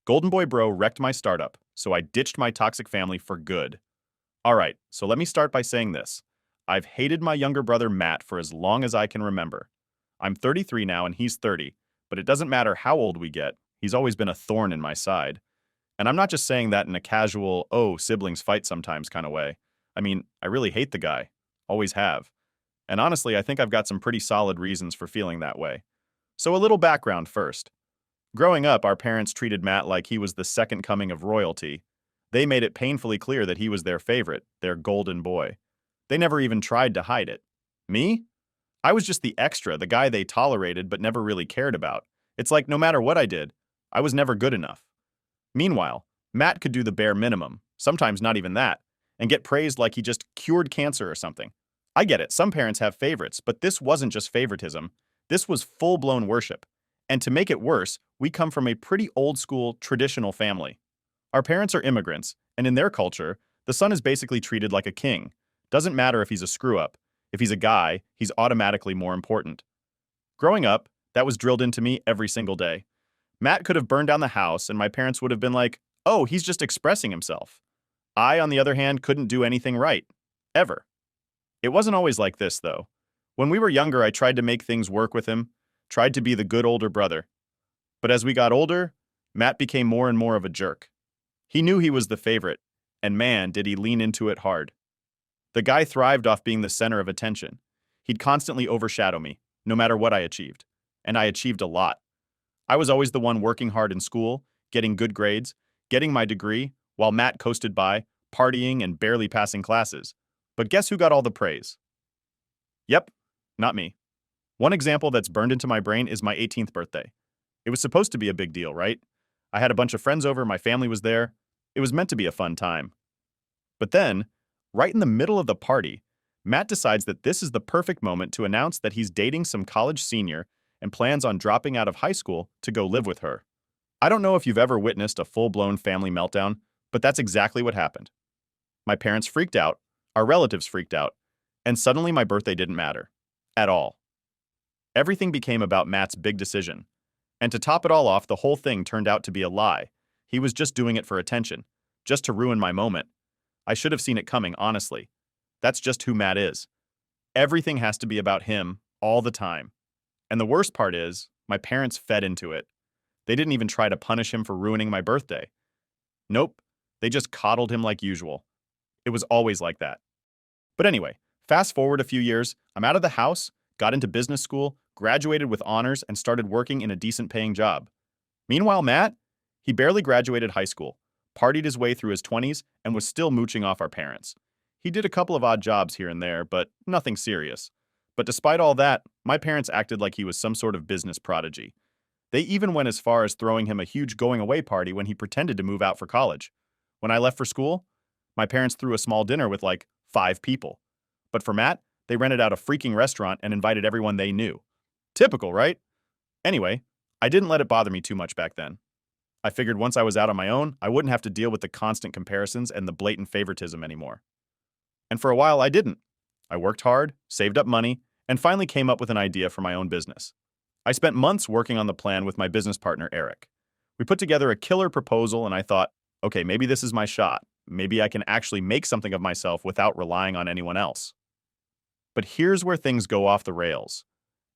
Golden Boy Bro wrecked my startup, so I ditched my toxic family for good. Alright, so let me start by saying this. I've hated my younger brother Matt for as long as I can remember. I'm 33 now and he's 30, but it doesn't matter how old we get, he's always been a thorn in my side. And I'm not just saying that in a casual, oh, siblings fight sometimes kind of way. I mean, I really hate the guy. Always have. And honestly, I think I've got some pretty solid reasons for feeling that way. So a little background first. Growing up, our parents treated Matt like he was the second coming of royalty. They made it painfully clear that he was their favorite, their golden boy. They never even tried to hide it. Me? I was just the extra, the guy they tolerated but never really cared about. It's like no matter what I did, I was never good enough. Meanwhile, Matt could do the bare minimum, sometimes not even that, and get praised like he just cured cancer or something. I get it, some parents have favorites, but this wasn't just favoritism. This was full-blown worship. And to make it worse, we come from a pretty old-school, traditional family. Our parents are immigrants, and in their culture, the son is basically treated like a king. Doesn't matter if he's a screw-up. If he's a guy, he's automatically more important. Growing up, that was drilled into me every single day. Matt could have burned down the house, and my parents would have been like, oh, he's just expressing himself. I, on the other hand, couldn't do anything right. Ever. It wasn't always like this, though. When we were younger, I tried to make things work with him, tried to be the good older brother. But as we got older, Matt became more and more of a jerk. He knew he was the favorite, and man, did he lean into it hard. The guy thrived off being the center of attention. He'd constantly overshadow me, no matter what I achieved. And I achieved a lot. I was always the one working hard in school, getting good grades, getting my degree, while Matt coasted by, partying and barely passing classes. But guess who got all the praise? Yep, not me. One example that's burned into my brain is my 18th birthday. It was supposed to be a big deal, right? I had a bunch of friends over, my family was there. It was meant to be a fun time. But then, right in the middle of the party, Matt decides that this is the perfect moment to announce that he's dating some college senior and plans on dropping out of high school to go live with her. I don't know if you've ever witnessed a full-blown family meltdown, but that's exactly what happened. My parents freaked out, our relatives freaked out, and suddenly my birthday didn't matter. At all. Everything became about Matt's big decision. And to top it all off, the whole thing turned out to be a lie. He was just doing it for attention, just to ruin my moment. I should have seen it coming, honestly. That's just who Matt is. Everything has to be about him, all the time. And the worst part is, my parents fed into it. They didn't even try to punish him for ruining my birthday. Nope, they just coddled him like usual. It was always like that. But anyway, fast forward a few years, I'm out of the house, got into business school, graduated with honors, and started working in a decent paying job. Meanwhile, Matt, he barely graduated high school, partied his way through his 20s, and was still mooching off our parents. He did a couple of odd jobs here and there, but nothing serious. But despite all that, my parents acted like he was some sort of business prodigy. They even went as far as throwing him a huge going-away party when he pretended to move out for college. When I left for school, my parents threw a small dinner with like 5 people. But for Matt, they rented out a freaking restaurant and invited everyone they knew. Typical, right? Anyway, I didn't let it bother me too much back then. I figured once I was out on my own, I wouldn't have to deal with the constant comparisons and the blatant favoritism anymore. And for a while, I didn't. I worked hard, saved up money, and finally came up with an idea for my own business. I spent months working on the plan with my business partner, Eric. We put together a killer proposal, and I thought, okay, maybe this is my shot. Maybe I can actually make something of myself without relying on anyone else. But here's where things go off the rails.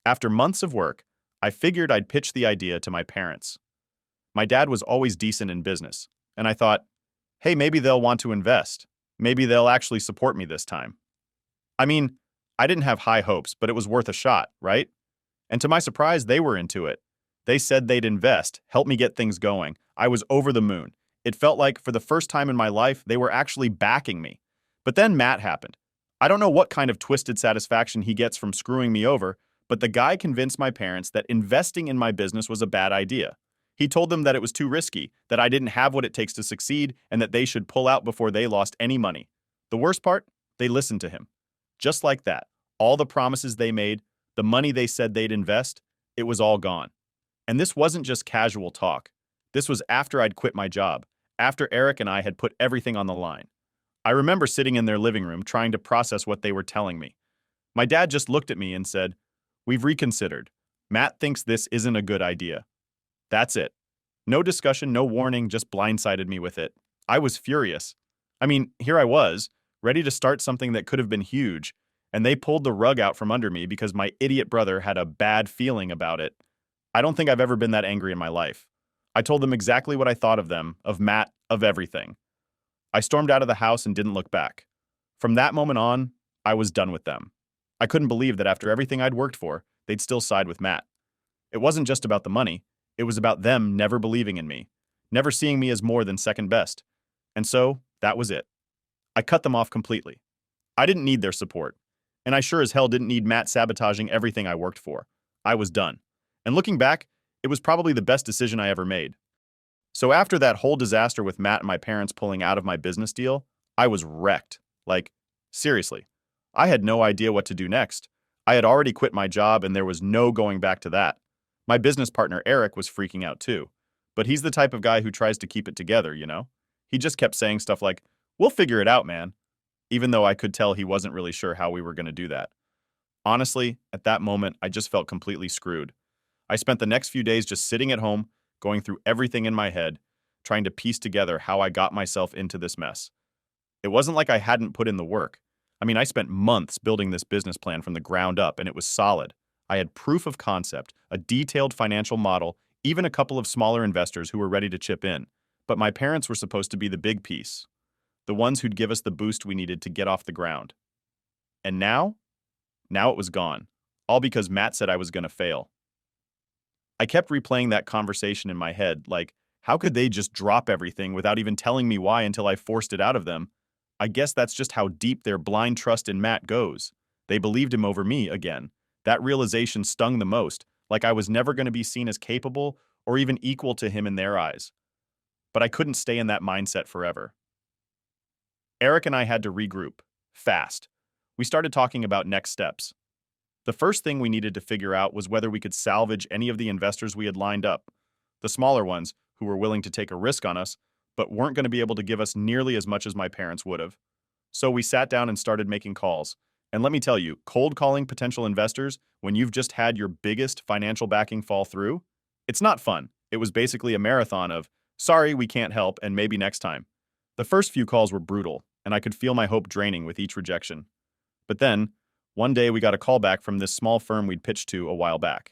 After months of work, I figured I'd pitch the idea to my parents. My dad was always decent in business, and I thought, hey, maybe they'll want to invest. Maybe they'll actually support me this time. I mean, I didn't have high hopes, but it was worth a shot, right? And to my surprise, they were into it. They said they'd invest, help me get things going. I was over the moon. It felt like, for the first time in my life, they were actually backing me. But then Matt happened. I don't know what kind of twisted satisfaction he gets from screwing me over, but the guy convinced my parents that investing in my business was a bad idea. He told them that it was too risky, that I didn't have what it takes to succeed, and that they should pull out before they lost any money. The worst part? They listened to him. Just like that, all the promises they made, the money they said they'd invest, it was all gone. And this wasn't just casual talk. This was after I'd quit my job, after Eric and I had put everything on the line. I remember sitting in their living room trying to process what they were telling me. My dad just looked at me and said, "We've reconsidered. Matt thinks this isn't a good idea." That's it. No discussion, no warning, just blindsided me with it. I was furious. I mean, here I was, ready to start something that could have been huge, and they pulled the rug out from under me because my idiot brother had a bad feeling about it. I don't think I've ever been that angry in my life. I told them exactly what I thought of them, of Matt, of everything. I stormed out of the house and didn't look back. From that moment on, I was done with them. I couldn't believe that after everything I'd worked for, they'd still side with Matt. It wasn't just about the money, it was about them never believing in me, never seeing me as more than second best. And so, that was it. I cut them off completely. I didn't need their support, and I sure as hell didn't need Matt sabotaging everything I worked for. I was done. And looking back, it was probably the best decision I ever made. So after that whole disaster with Matt and my parents pulling out of my business deal, I was wrecked. Like, seriously. I had no idea what to do next. I had already quit my job and there was no going back to that. My business partner Eric was freaking out too. But he's the type of guy who tries to keep it together, you know? He just kept saying stuff like, "We'll figure it out, man." Even though I could tell he wasn't really sure how we were going to do that. Honestly, at that moment, I just felt completely screwed. I spent the next few days just sitting at home, going through everything in my head, trying to piece together how I got myself into this mess. It wasn't like I hadn't put in the work. I mean, I spent months building this business plan from the ground up, and it was solid. I had proof of concept, a detailed financial model, even a couple of smaller investors who were ready to chip in. But my parents were supposed to be the big piece, the ones who'd give us the boost we needed to get off the ground. And now? Now it was gone. All because Matt said I was going to fail. I kept replaying that conversation in my head, like, how could they just drop everything without even telling me why until I forced it out of them? I guess that's just how deep their blind trust in Matt goes. They believed him over me again. That realization stung the most, like I was never going to be seen as capable or even equal to him in their eyes. But I couldn't stay in that mindset forever. Eric and I had to regroup, fast. We started talking about next steps. The first thing we needed to figure out was whether we could salvage any of the investors we had lined up, the smaller ones who were willing to take a risk on us, but weren't going to be able to give us nearly as much as my parents would have. So we sat down and started making calls. And let me tell you, cold calling potential investors when you've just had your biggest financial backing fall through, it's not fun. It was basically a marathon of, sorry, we can't help, and maybe next time. The first few calls were brutal, and I could feel my hope draining with each rejection. But then, one day we got a call back from this small firm we'd pitched to a while back.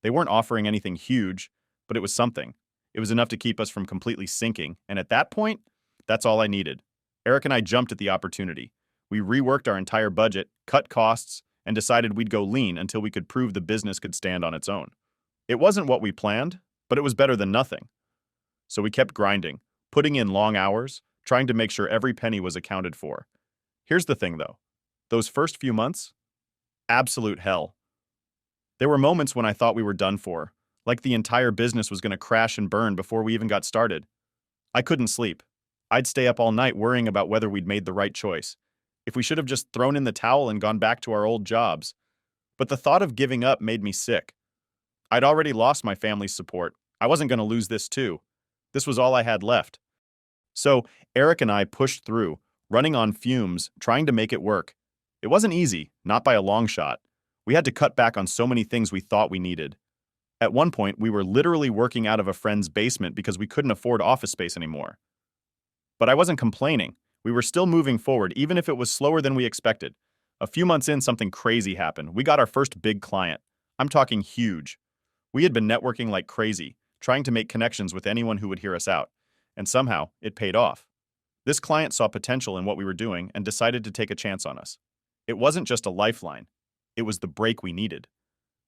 They weren't offering anything huge, but it was something. It was enough to keep us from completely sinking, and at that point, that's all I needed. Eric and I jumped at the opportunity. We reworked our entire budget, cut costs, and decided we'd go lean until we could prove the business could stand on its own. It wasn't what we planned, but it was better than nothing. So we kept grinding, putting in long hours, trying to make sure every penny was accounted for. Here's the thing, though. Those first few months? Absolute hell. There were moments when I thought we were done for, like the entire business was going to crash and burn before we even got started. I couldn't sleep. I'd stay up all night worrying about whether we'd made the right choice, if we should have just thrown in the towel and gone back to our old jobs. But the thought of giving up made me sick. I'd already lost my family's support. I wasn't going to lose this too. This was all I had left. So Eric and I pushed through, running on fumes, trying to make it work. It wasn't easy, not by a long shot. We had to cut back on so many things we thought we needed. At one point, we were literally working out of a friend's basement because we couldn't afford office space anymore. But I wasn't complaining. We were still moving forward, even if it was slower than we expected. A few months in, something crazy happened. We got our first big client. I'm talking huge. We had been networking like crazy, trying to make connections with anyone who would hear us out. And somehow, it paid off. This client saw potential in what we were doing and decided to take a chance on us. It wasn't just a lifeline. It was the break we needed.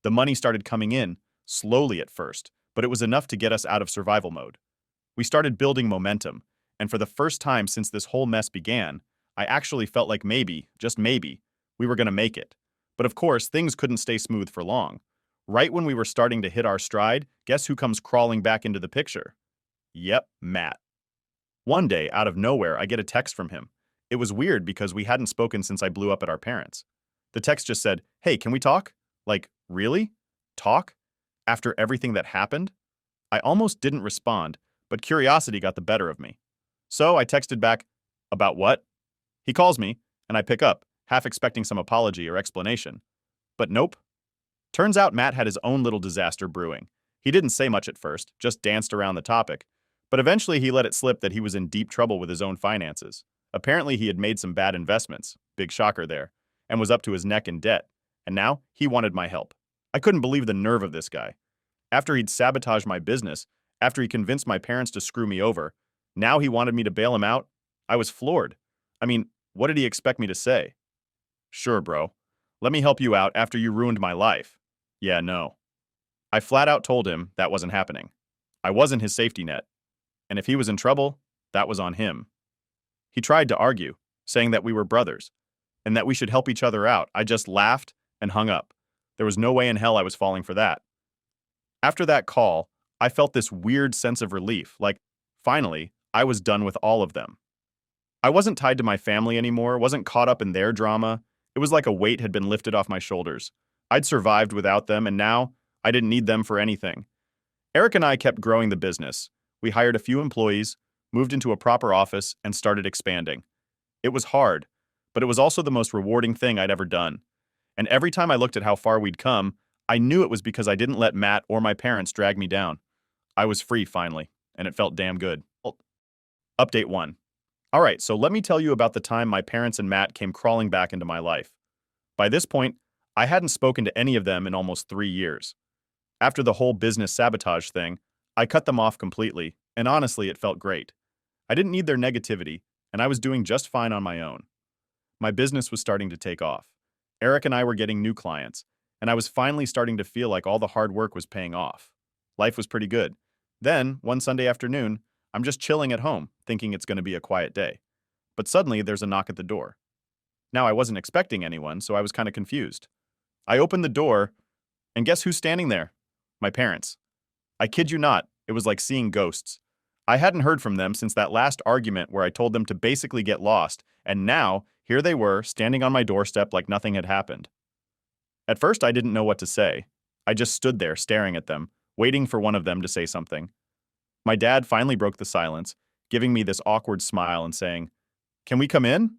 The money started coming in, slowly at first, but it was enough to get us out of survival mode. We started building momentum, and for the first time since this whole mess began, I actually felt like maybe, just maybe, we were going to make it. But of course, things couldn't stay smooth for long. Right when we were starting to hit our stride, guess who comes crawling back into the picture? Yep, Matt. One day, out of nowhere, I get a text from him. It was weird because we hadn't spoken since I blew up at our parents. The text just said, "Hey, can we talk?" Like, really? Talk? After everything that happened? I almost didn't respond, but curiosity got the better of me. So I texted back, "About what?" He calls me, and I pick up, half expecting some apology or explanation. But nope. Turns out Matt had his own little disaster brewing, He didn't say much at first, just danced around the topic, but eventually he let it slip that he was in deep trouble with his own finances. Apparently he had made some bad investments, big shocker there, and was up to his neck in debt, and now he wanted my help. I couldn't believe the nerve of this guy. After he'd sabotaged my business, after he convinced my parents to screw me over, now he wanted me to bail him out? I was floored. I mean, what did he expect me to say? Sure, bro. Let me help you out after you ruined my life. Yeah, no. I flat out told him that wasn't happening. I wasn't his safety net, and if he was in trouble, that was on him. He tried to argue, saying that we were brothers, and that we should help each other out. I just laughed and hung up. There was no way in hell I was falling for that. After that call, I felt this weird sense of relief, like, finally, I was done with all of them. I wasn't tied to my family anymore, wasn't caught up in their drama. It was like a weight had been lifted off my shoulders. I'd survived without them, and now I didn't need them for anything. Eric and I kept growing the business. We hired a few employees, moved into a proper office, and started expanding. It was hard, but it was also the most rewarding thing I'd ever done. And every time I looked at how far we'd come, I knew it was because I didn't let Matt or my parents drag me down. I was free finally, and it felt damn good. Update 1. All right, so let me tell you about the time my parents and Matt came crawling back into my life. By this point, I hadn't spoken to any of them in almost 3 years. After the whole business sabotage thing, I cut them off completely, and honestly, it felt great. I didn't need their negativity, and I was doing just fine on my own. My business was starting to take off. Eric and I were getting new clients, and I was finally starting to feel like all the hard work was paying off. Life was pretty good. Then, one Sunday afternoon, I'm just chilling at home, thinking it's going to be a quiet day. But suddenly, there's a knock at the door. Now, I wasn't expecting anyone, so I was kind of confused. I opened the door, and guess who's standing there? My parents. I kid you not, it was like seeing ghosts. I hadn't heard from them since that last argument where I told them to basically get lost, and now, here they were, standing on my doorstep like nothing had happened. At first, I didn't know what to say. I just stood there staring at them, waiting for one of them to say something. My dad finally broke the silence, giving me this awkward smile and saying, "Can we come in?"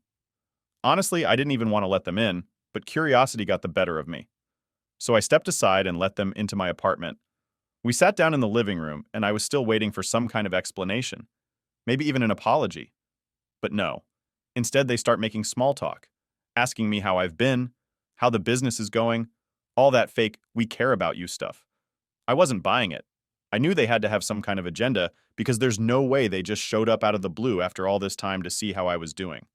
Honestly, I didn't even want to let them in, but curiosity got the better of me. So I stepped aside and let them into my apartment. We sat down in the living room, and I was still waiting for some kind of explanation, maybe even an apology. But no. Instead, they start making small talk, asking me how I've been, how the business is going, all that fake "we care about you" stuff. I wasn't buying it. I knew they had to have some kind of agenda because there's no way they just showed up out of the blue after all this time to see how I was doing.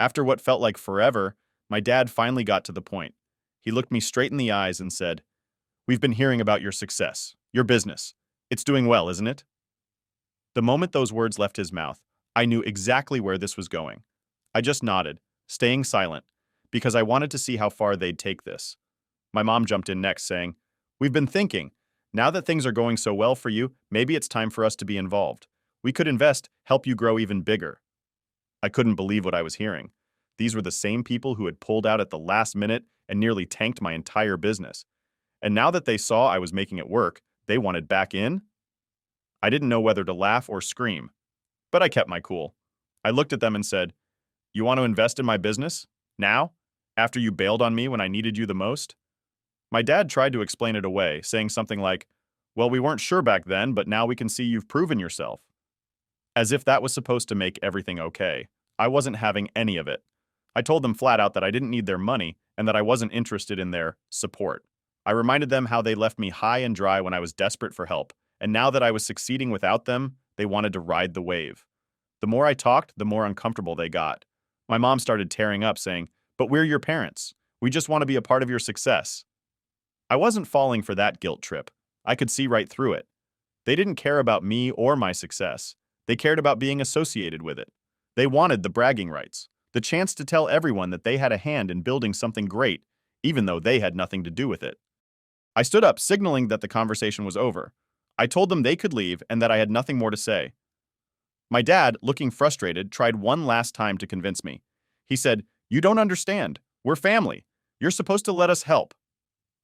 After what felt like forever, my dad finally got to the point. He looked me straight in the eyes and said, "We've been hearing about your success, your business. It's doing well, isn't it?" The moment those words left his mouth, I knew exactly where this was going. I just nodded, staying silent, because I wanted to see how far they'd take this. My mom jumped in next, saying, "We've been thinking, now that things are going so well for you, maybe it's time for us to be involved. We could invest, help you grow even bigger." I couldn't believe what I was hearing. These were the same people who had pulled out at the last minute and nearly tanked my entire business. And now that they saw I was making it work, they wanted back in? I didn't know whether to laugh or scream, but I kept my cool. I looked at them and said, "You want to invest in my business? Now? After you bailed on me when I needed you the most?" My dad tried to explain it away, saying something like, "Well, we weren't sure back then, but now we can see you've proven yourself." As if that was supposed to make everything okay. I wasn't having any of it. I told them flat out that I didn't need their money and that I wasn't interested in their support. I reminded them how they left me high and dry when I was desperate for help, and now that I was succeeding without them, they wanted to ride the wave. The more I talked, the more uncomfortable they got. My mom started tearing up, saying, "But we're your parents. We just want to be a part of your success." I wasn't falling for that guilt trip. I could see right through it. They didn't care about me or my success. They cared about being associated with it. They wanted the bragging rights, the chance to tell everyone that they had a hand in building something great, even though they had nothing to do with it. I stood up, signaling that the conversation was over. I told them they could leave and that I had nothing more to say. My dad, looking frustrated, tried one last time to convince me. He said, "You don't understand. We're family. You're supposed to let us help."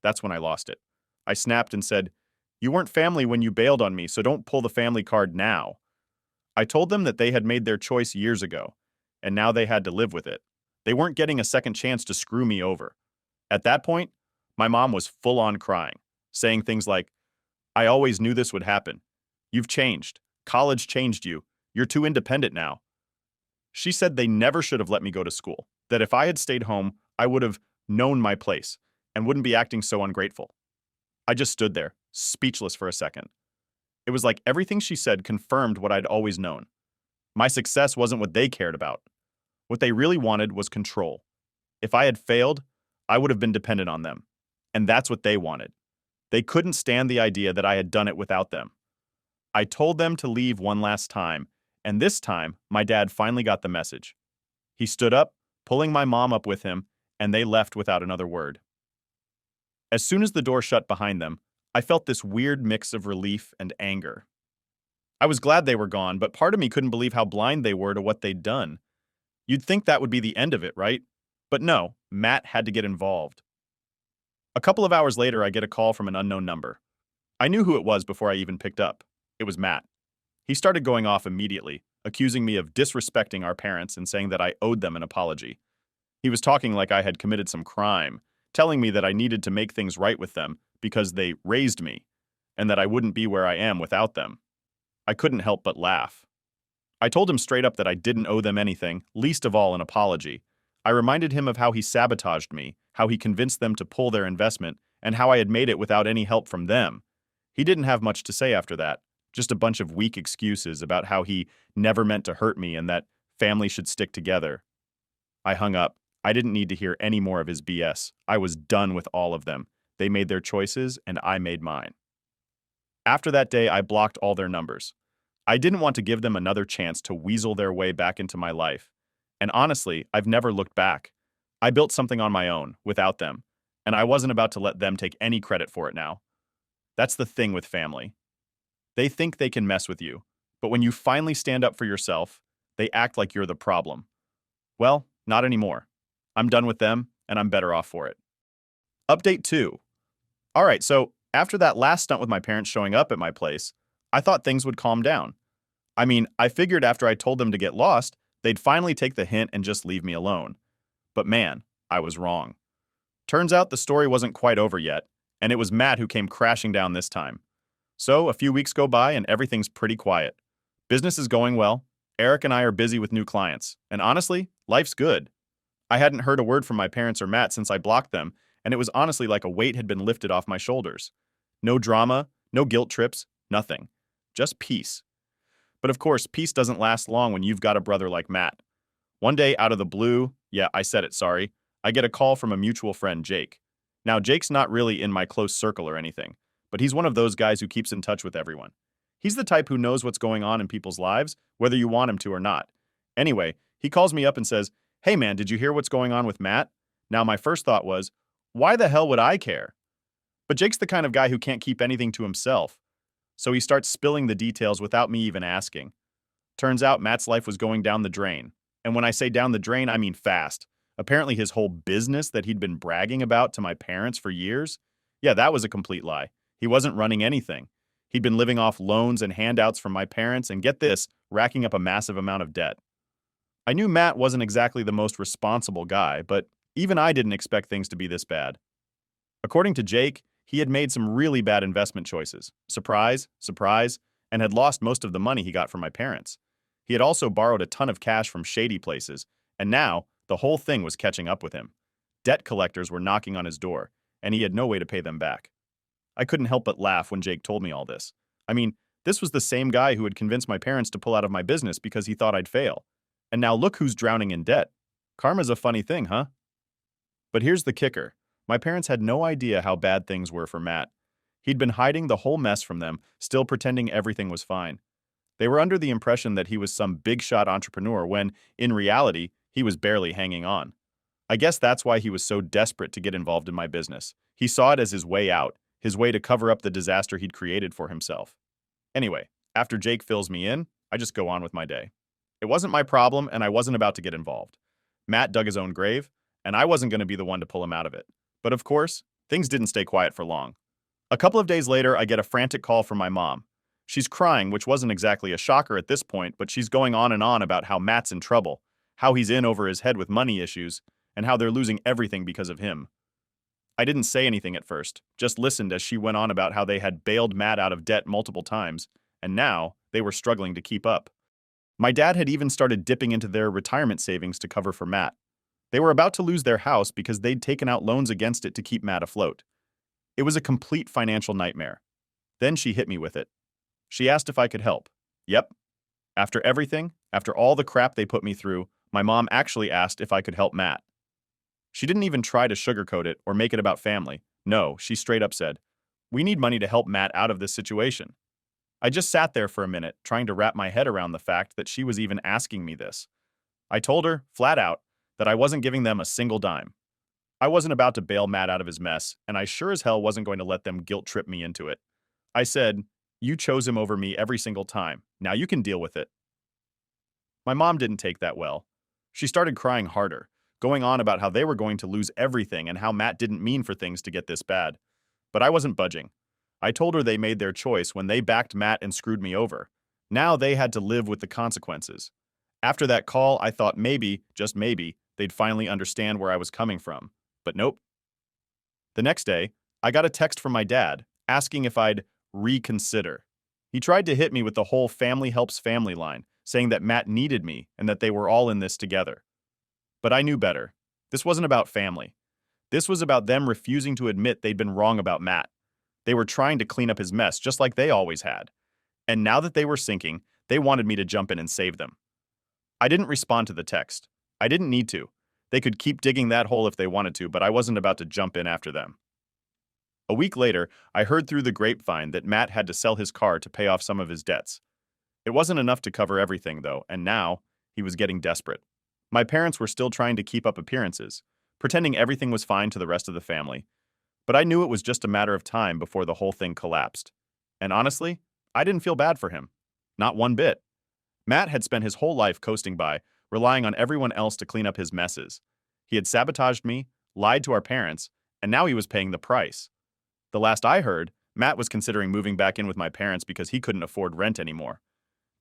That's when I lost it. I snapped and said, "You weren't family when you bailed on me, so don't pull the family card now." I told them that they had made their choice years ago, and now they had to live with it. They weren't getting a second chance to screw me over. At that point, my mom was full on crying, saying things like, I always knew this would happen. You've changed. College changed you. You're too independent now. She said they never should have let me go to school, that if I had stayed home, I would have known my place and wouldn't be acting so ungrateful. I just stood there, speechless for a second. It was like everything she said confirmed what I'd always known. My success wasn't what they cared about. What they really wanted was control. If I had failed, I would have been dependent on them. And that's what they wanted. They couldn't stand the idea that I had done it without them. I told them to leave one last time, and this time, my dad finally got the message. He stood up, pulling my mom up with him, and they left without another word. As soon as the door shut behind them, I felt this weird mix of relief and anger. I was glad they were gone, but part of me couldn't believe how blind they were to what they'd done. You'd think that would be the end of it, right? But no, Matt had to get involved. A couple of hours later, I get a call from an unknown number. I knew who it was before I even picked up. It was Matt. He started going off immediately, accusing me of disrespecting our parents and saying that I owed them an apology. He was talking like I had committed some crime, telling me that I needed to make things right with them because they raised me, and that I wouldn't be where I am without them. I couldn't help but laugh. I told him straight up that I didn't owe them anything, least of all an apology. I reminded him of how he sabotaged me, how he convinced them to pull their investment, and how I had made it without any help from them. He didn't have much to say after that, just a bunch of weak excuses about how he never meant to hurt me and that family should stick together. I hung up. I didn't need to hear any more of his BS. I was done with all of them. They made their choices, and I made mine. After that day, I blocked all their numbers. I didn't want to give them another chance to weasel their way back into my life. And honestly, I've never looked back. I built something on my own, without them, and I wasn't about to let them take any credit for it now. That's the thing with family. They think they can mess with you, but when you finally stand up for yourself, they act like you're the problem. Well, not anymore. I'm done with them, and I'm better off for it. Update 2. All right, so after that last stunt with my parents showing up at my place, I thought things would calm down. I mean, I figured after I told them to get lost, they'd finally take the hint and just leave me alone. But man, I was wrong. Turns out the story wasn't quite over yet, and it was Matt who came crashing down this time. So a few weeks go by and everything's pretty quiet. Business is going well. Eric and I are busy with new clients, and honestly, life's good. I hadn't heard a word from my parents or Matt since I blocked them, and it was honestly like a weight had been lifted off my shoulders. No drama, no guilt trips, nothing. Just peace. But of course, peace doesn't last long when you've got a brother like Matt. One day, out of the blue, yeah, I said it, sorry, I get a call from a mutual friend, Jake. Now, Jake's not really in my close circle or anything, but he's one of those guys who keeps in touch with everyone. He's the type who knows what's going on in people's lives, whether you want him to or not. Anyway, he calls me up and says, "Hey man, did you hear what's going on with Matt?" Now, my first thought was, why the hell would I care? But Jake's the kind of guy who can't keep anything to himself. So he starts spilling the details without me even asking. Turns out Matt's life was going down the drain. And when I say down the drain, I mean fast. Apparently his whole business that he'd been bragging about to my parents for years, yeah, that was a complete lie. He wasn't running anything. He'd been living off loans and handouts from my parents and, get this, racking up a massive amount of debt. I knew Matt wasn't exactly the most responsible guy, but even I didn't expect things to be this bad. According to Jake, he had made some really bad investment choices. Surprise, surprise, and had lost most of the money he got from my parents. He had also borrowed a ton of cash from shady places, and now the whole thing was catching up with him. Debt collectors were knocking on his door, and he had no way to pay them back. I couldn't help but laugh when Jake told me all this. I mean, this was the same guy who had convinced my parents to pull out of my business because he thought I'd fail. And now look who's drowning in debt. Karma's a funny thing, huh? But here's the kicker. My parents had no idea how bad things were for Matt. He'd been hiding the whole mess from them, still pretending everything was fine. They were under the impression that he was some big-shot entrepreneur when, in reality, he was barely hanging on. I guess that's why he was so desperate to get involved in my business. He saw it as his way out, his way to cover up the disaster he'd created for himself. Anyway, after Jake fills me in, I just go on with my day. It wasn't my problem, and I wasn't about to get involved. Matt dug his own grave, and I wasn't going to be the one to pull him out of it. But of course, things didn't stay quiet for long. A couple of days later, I get a frantic call from my mom. She's crying, which wasn't exactly a shocker at this point, but she's going on and on about how Matt's in trouble, how he's in over his head with money issues, and how they're losing everything because of him. I didn't say anything at first, just listened as she went on about how they had bailed Matt out of debt multiple times, and now they were struggling to keep up. My dad had even started dipping into their retirement savings to cover for Matt. They were about to lose their house because they'd taken out loans against it to keep Matt afloat. It was a complete financial nightmare. Then she hit me with it. She asked if I could help. Yep. After everything, after all the crap they put me through, my mom actually asked if I could help Matt. She didn't even try to sugarcoat it or make it about family. No, she straight up said, "We need money to help Matt out of this situation." I just sat there for a minute, trying to wrap my head around the fact that she was even asking me this. I told her, flat out, that I wasn't giving them a single dime. I wasn't about to bail Matt out of his mess, and I sure as hell wasn't going to let them guilt trip me into it. I said, "You chose him over me every single time. Now you can deal with it." My mom didn't take that well. She started crying harder, going on about how they were going to lose everything and how Matt didn't mean for things to get this bad. But I wasn't budging. I told her they made their choice when they backed Matt and screwed me over. Now they had to live with the consequences. After that call, I thought maybe, just maybe, they'd finally understand where I was coming from. But nope. The next day, I got a text from my dad asking if I'd reconsider. He tried to hit me with the whole family helps family line, saying that Matt needed me and that they were all in this together. But I knew better. This wasn't about family. This was about them refusing to admit they'd been wrong about Matt. They were trying to clean up his mess just like they always had. And now that they were sinking, they wanted me to jump in and save them. I didn't respond to the text. I didn't need to. They could keep digging that hole if they wanted to, but I wasn't about to jump in after them. A week later, I heard through the grapevine that Matt had to sell his car to pay off some of his debts. It wasn't enough to cover everything, though, and now he was getting desperate. My parents were still trying to keep up appearances, pretending everything was fine to the rest of the family. But I knew it was just a matter of time before the whole thing collapsed. And honestly, I didn't feel bad for him. Not one bit. Matt had spent his whole life coasting by, relying on everyone else to clean up his messes. He had sabotaged me, lied to our parents, and now he was paying the price. The last I heard, Matt was considering moving back in with my parents because he couldn't afford rent anymore.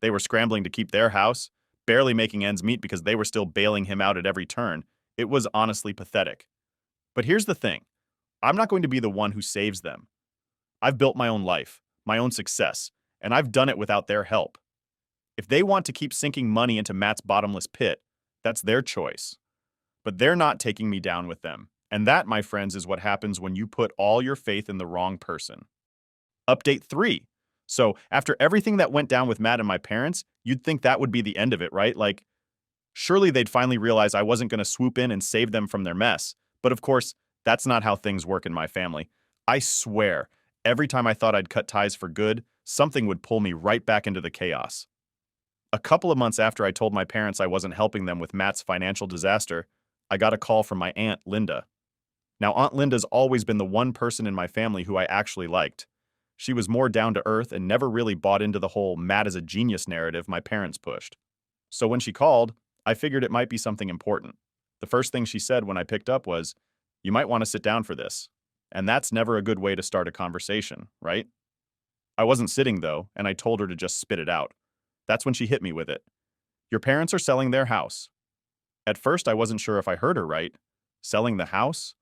They were scrambling to keep their house, barely making ends meet because they were still bailing him out at every turn. It was honestly pathetic. But here's the thing. I'm not going to be the one who saves them. I've built my own life, my own success, and I've done it without their help. If they want to keep sinking money into Matt's bottomless pit, that's their choice. But they're not taking me down with them. And that, my friends, is what happens when you put all your faith in the wrong person. Update 3. So, after everything that went down with Matt and my parents, you'd think that would be the end of it, right? Like, surely they'd finally realize I wasn't going to swoop in and save them from their mess. But of course, that's not how things work in my family. I swear, every time I thought I'd cut ties for good, something would pull me right back into the chaos. A couple of months after I told my parents I wasn't helping them with Matt's financial disaster, I got a call from my Aunt Linda. Now, Aunt Linda's always been the one person in my family who I actually liked. She was more down to earth and never really bought into the whole Matt is a genius narrative my parents pushed. So when she called, I figured it might be something important. The first thing she said when I picked up was, "You might want to sit down for this." And that's never a good way to start a conversation, right? I wasn't sitting though, and I told her to just spit it out. That's when she hit me with it. "Your parents are selling their house." At first, I wasn't sure if I heard her right. Selling the house?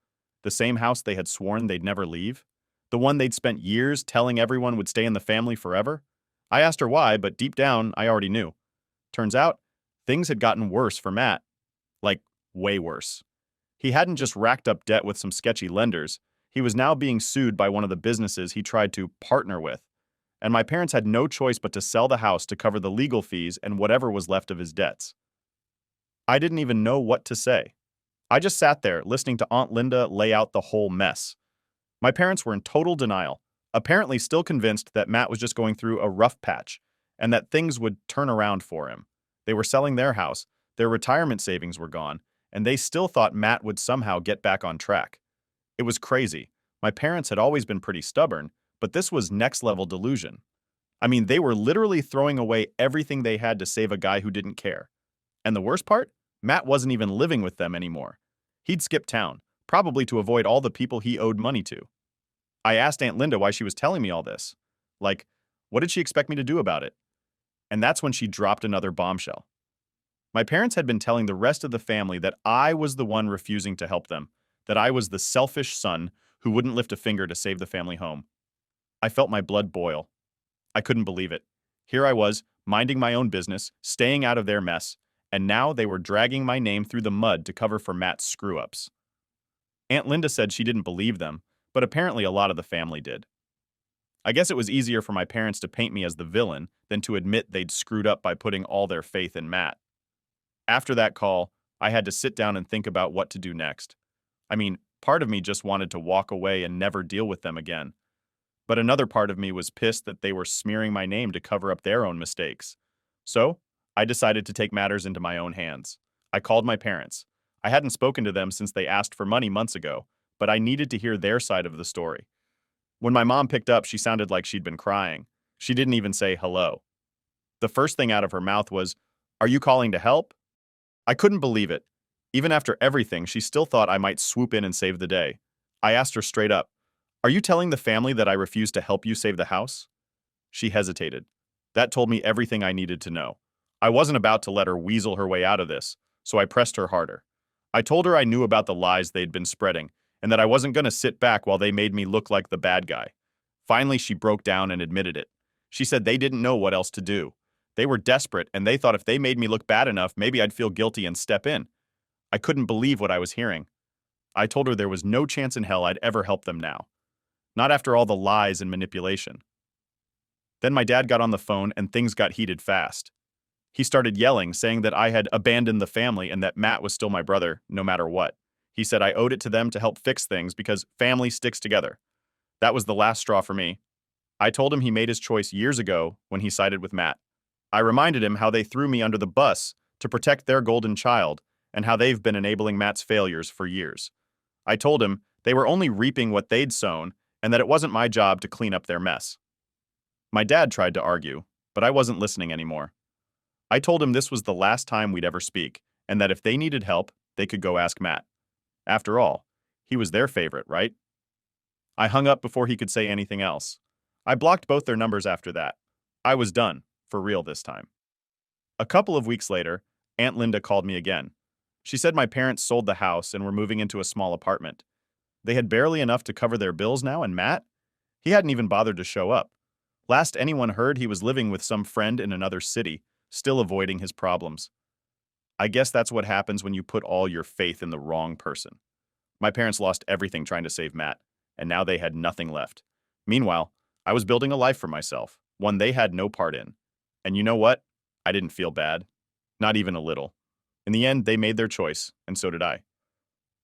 The same house they had sworn they'd never leave? The one they'd spent years telling everyone would stay in the family forever? I asked her why, but deep down, I already knew. Turns out, things had gotten worse for Matt. Like, way worse. He hadn't just racked up debt with some sketchy lenders. He was now being sued by one of the businesses he tried to partner with. And my parents had no choice but to sell the house to cover the legal fees and whatever was left of his debts. I didn't even know what to say. I just sat there listening to Aunt Linda lay out the whole mess. My parents were in total denial, apparently still convinced that Matt was just going through a rough patch and that things would turn around for him. They were selling their house, their retirement savings were gone, and they still thought Matt would somehow get back on track. It was crazy. My parents had always been pretty stubborn, but this was next-level delusion. I mean, they were literally throwing away everything they had to save a guy who didn't care. And the worst part? Matt wasn't even living with them anymore. He'd skipped town, probably to avoid all the people he owed money to. I asked Aunt Linda why she was telling me all this. Like, what did she expect me to do about it? And that's when she dropped another bombshell. My parents had been telling the rest of the family that I was the one refusing to help them, that I was the selfish son who wouldn't lift a finger to save the family home. I felt my blood boil. I couldn't believe it. Here I was, minding my own business, staying out of their mess, and now they were dragging my name through the mud to cover for Matt's screw-ups. Aunt Linda said she didn't believe them, but apparently a lot of the family did. I guess it was easier for my parents to paint me as the villain than to admit they'd screwed up by putting all their faith in Matt. After that call, I had to sit down and think about what to do next. I mean, part of me just wanted to walk away and never deal with them again. But another part of me was pissed that they were smearing my name to cover up their own mistakes. So, I decided to take matters into my own hands. I called my parents. I hadn't spoken to them since they asked for money months ago, but I needed to hear their side of the story. When my mom picked up, she sounded like she'd been crying. She didn't even say hello. The first thing out of her mouth was, "Are you calling to help?" I couldn't believe it. Even after everything, she still thought I might swoop in and save the day. I asked her straight up, "Are you telling the family that I refused to help you save the house?" She hesitated. That told me everything I needed to know. I wasn't about to let her weasel her way out of this, so I pressed her harder. I told her I knew about the lies they'd been spreading, and that I wasn't going to sit back while they made me look like the bad guy. Finally, she broke down and admitted it. She said they didn't know what else to do. They were desperate, and they thought if they made me look bad enough, maybe I'd feel guilty and step in. I couldn't believe what I was hearing. I told her there was no chance in hell I'd ever help them now. Not after all the lies and manipulation. Then my dad got on the phone and things got heated fast. He started yelling, saying that I had abandoned the family and that Matt was still my brother, no matter what. He said I owed it to them to help fix things because family sticks together. That was the last straw for me. I told him he made his choice years ago when he sided with Matt. I reminded him how they threw me under the bus to protect their golden child and how they've been enabling Matt's failures for years. I told him they were only reaping what they'd sown and that it wasn't my job to clean up their mess. My dad tried to argue, but I wasn't listening anymore. I told him this was the last time we'd ever speak and that if they needed help, they could go ask Matt. After all, he was their favorite, right? I hung up before he could say anything else. I blocked both their numbers after that. I was done, for real this time. A couple of weeks later, Aunt Linda called me again. She said my parents sold the house and were moving into a small apartment. They had barely enough to cover their bills now, and Matt? He hadn't even bothered to show up. Last anyone heard, he was living with some friend in another city, still avoiding his problems. I guess that's what happens when you put all your faith in the wrong person. My parents lost everything trying to save Matt, and now they had nothing left. Meanwhile, I was building a life for myself, one they had no part in. And you know what? I didn't feel bad. Not even a little. In the end, they made their choice, and so did I.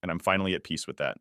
And I'm finally at peace with that.